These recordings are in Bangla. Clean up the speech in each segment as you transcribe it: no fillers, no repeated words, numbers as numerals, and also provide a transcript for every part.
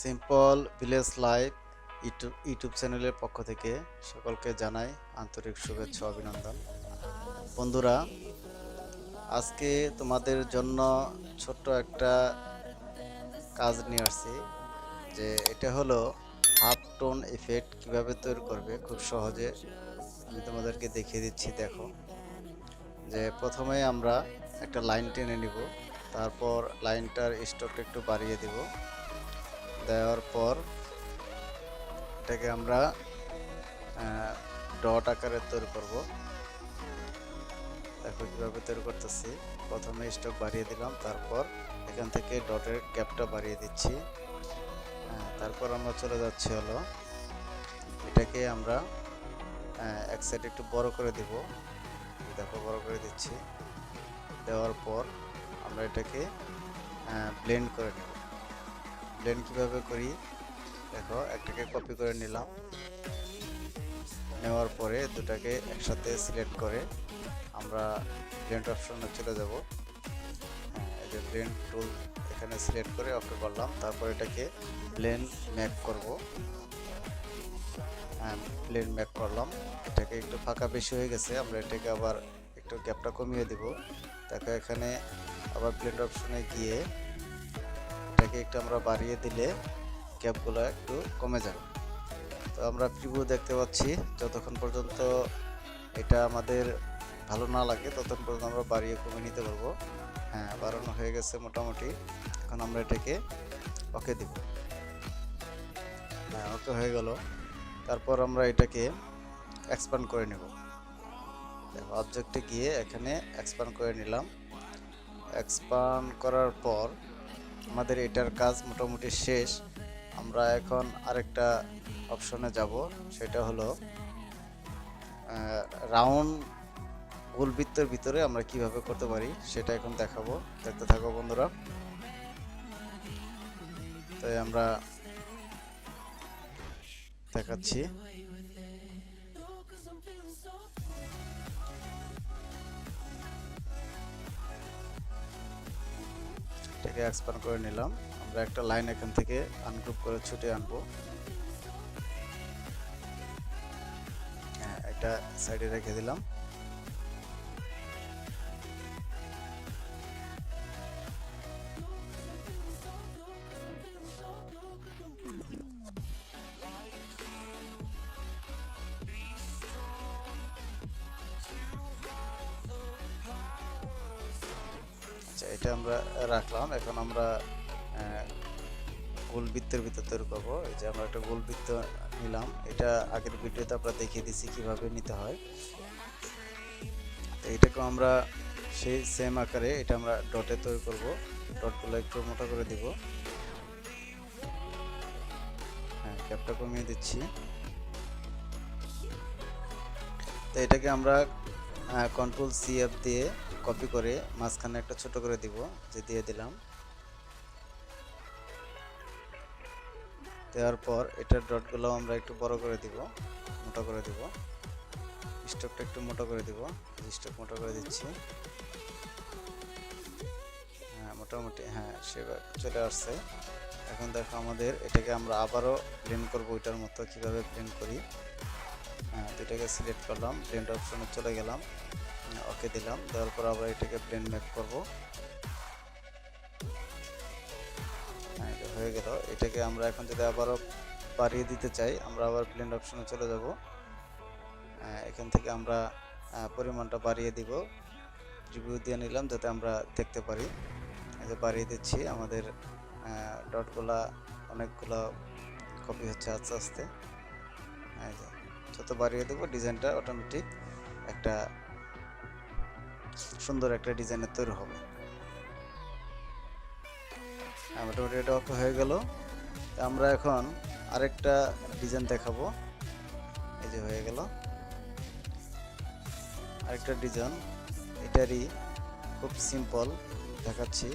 সিম্পল ভিলেজ লাইফ ইউটিউব চ্যানেলের পক্ষ থেকে সকলকে জানাই আন্তরিক শুভেচ্ছা ও অভিনন্দন। বন্ধুরা, আজকে তোমাদের জন্য ছোট্ট একটা কাজ নিয়ে আসছি। যে এটা হলো হাফ টোন ইফেক্ট কিভাবে তৈরি করবে খুব সহজে আমি তোমাদেরকে দেখিয়ে দিচ্ছি। দেখো, যে প্রথমে আমরা একটা লাইন টেনে নিব, তারপর লাইনটার স্ট্রোকটা একটু বাড়িয়ে দিব। দেওয়ার পর এটাকে আমরা ডট আকারে তৈরি করব। দেখো কিভাবে তৈরি করতেছি। প্রথমে স্ট্রোক বাড়িয়ে দিলাম, তারপর এখান থেকে ডটের গ্যাপটা বাড়িয়ে দিচ্ছি। তারপর আমরা চলে যাচ্ছি হলো এটাকে আমরা এক সাইড একটু বড় করে দিব। দেখো বড় করে দিচ্ছি। দেওয়ার পর আমরা এটাকে ব্লেন্ড করে নেব। ব্লেন্ড কিভাবে করি দেখো, একটাকে কপি করে নিলাম। নেওয়ার পরে দুটাকে একসাথে সিলেক্ট করে আমরা ব্লেন্ড অপশনে চলে যাব। এই যে ব্লেন্ড টুল এখানে সিলেক্ট করে ওকে করলাম। তারপর এটাকে ব্লেন্ড ম্যাপ করব। ব্লেন্ড ম্যাপ করলাম। এটাকে একটু ফাঁকা বেশি হয়ে গেছে, আমরা এটাকে আবার একটু গ্যাপটা কমিয়ে দিব। দেখো এখানে আবার ব্লেন্ড অপশনে গিয়ে এটাকে একটু আমরা বাড়িয়ে দিলে গ্যাপগুলো একটু কমে যাবে। তো আমরা প্রিভিউ দেখতে পাচ্ছি। যতক্ষণ পর্যন্ত এটা আমাদের ভালো না লাগে ততক্ষণ পর্যন্ত আমরা বাড়িয়ে কমিয়ে নিতে পারবো। হ্যাঁ, বাড়ানো হয়ে গেছে মোটামুটি। এখন আমরা এটাকে ওকে দিব। হ্যাঁ, ওকে হয়ে গেল। তারপর আমরা এটাকে এক্সপ্যান্ড করে নেব। অবজেক্টে গিয়ে এখানে এক্সপ্যান্ড করে নিলাম। এক্সপ্যান্ড করার পর আমাদের এটার কাজ মোটামুটি শেষ। আমরা এখন আরেকটা অপশনে যাব, সেটা হলো রাউন্ড গোল বৃত্তের ভিতরে আমরা কিভাবে করতে পারি সেটা এখন দেখাবো। দেখতে থাকো বন্ধুরা। তাই আমরা দেখাচ্ছি। এটাকে এক্সপ্যান্ড করে নিলাম। আমরা একটা লাইন এখান থেকে আনগ্রুপ করে ছুটে আনবো। হ্যাঁ, এটা সাইডে রেখে দিলাম। আচ্ছা, এটা আমরা রাখলাম। এখন আমরা গোল বৃত্তের ভিতর তৈরি করবো। এই যে আমরা একটা গোল বৃত্ত নিলাম। এটা আগের ভিডিওতে আমরা দেখিয়ে দিচ্ছি কিভাবে নিতে হয়। তো এটাকে আমরা সেই সেম আকারে এটা আমরা ডটে তৈরি করব। ডটগুলো একটু মোটা করে দিব। হ্যাঁ, ক্যাপটা কমিয়ে দিচ্ছি। তো এটাকে আমরা কন্ট্রোল CF দিয়ে কপি করে মাঝখানে একটা ছোট করে দিব, যে দিয়ে দিলাম। দেওয়ার পর এটার ডটগুলো আমরা একটু বড় করে দিব, মোটা করে দিব। স্ট্রোকটা একটু মোটা করে দিব। স্ট্রোক মোটা করে দিচ্ছি। হ্যাঁ, মোটামুটি হ্যাঁ সেবার চলে আসছে। এখন দেখো আমাদের এটাকে আমরা আবারও ব্লেন্ড করব ওইটার মতো। কিভাবে ব্লেন্ড করি, হ্যাঁ, দুটাকে সিলেক্ট করলাম, ব্লেন্ড অপশনে চলে গেলাম, ওকে দিলাম। দেওয়ার পর আবার এটাকে ব্লেন্ড ম্যাপ করব। হ্যাঁ, এটা হয়ে গেল। এটাকে আমরা এখন যদি আবারও বাড়িয়ে দিতে চাই, আমরা আবার ব্লেন্ড অপশনে চলে যাব। এখান থেকে আমরা পরিমাণটা বাড়িয়ে দিব। রিভিউ দিয়ে নিলাম যাতে আমরা দেখতে পারি। এই যে বাড়িয়ে দিচ্ছি। আমাদের ডটগুলা অনেকগুলো কপি হচ্ছে আস্তে আস্তে। এই যে যত বাড়িয়ে দেবো ডিজাইনটা অটোমেটিক একটা সুন্দর একটা ডিজাইনের তৈরি হবে। মোটামুটি এটা ওকে হয়ে গেল। আমরা এখন আরেকটা ডিজাইন দেখাবো। এই যে হয়ে গেল আরেকটা ডিজাইন। এটারই খুব সিম্পল দেখাচ্ছি।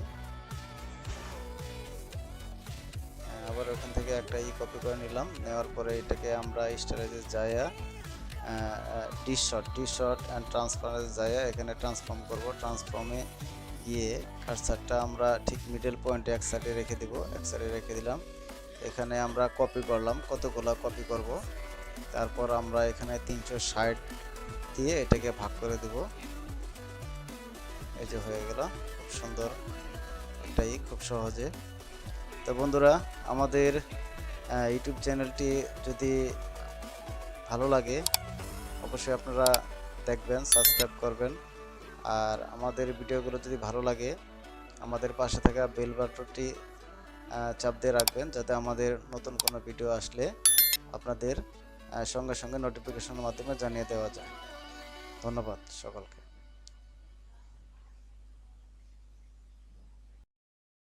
আবার ওখান থেকে একটা কপি করে নিলাম। নেওয়ার পরে এটাকে আমরা স্টাইলাইজে যাইয়া ডিশট অ্যান্ড ট্রান্সফর্মে যাইয়া এখানে ট্রান্সফর্ম করব। ট্রান্সফর্মে গিয়ে কার্সারটা আমরা ঠিক মিডল পয়েন্টে এক সাইডে রেখে দিব, এক সাইডে রেখে দিলাম। এখানে আমরা কপি করলাম, কতগুলো কপি করব। তারপর আমরা এখানে 360 দিয়ে এটাকে ভাগ করে দিব। এই যে হয়ে গেল, খুব সুন্দর, এটাই খুব সহজে। তো বন্ধুরা, আমাদের ইউটিউব চ্যানেলটি যদি ভালো লাগে অবশ্যই আপনারা দেখবেন, সাবস্ক্রাইব করবেন। আর আমাদের ভিডিওগুলো যদি ভালো লাগে আমাদের পাশে থাকা বেল বাটনটি চাপ দিয়ে রাখবেন, যাতে আমাদের নতুন কোনো ভিডিও আসলে আপনাদের সঙ্গে সঙ্গে নোটিফিকেশনের মাধ্যমে জানিয়ে দেওয়া যায়। ধন্যবাদ সকলকে।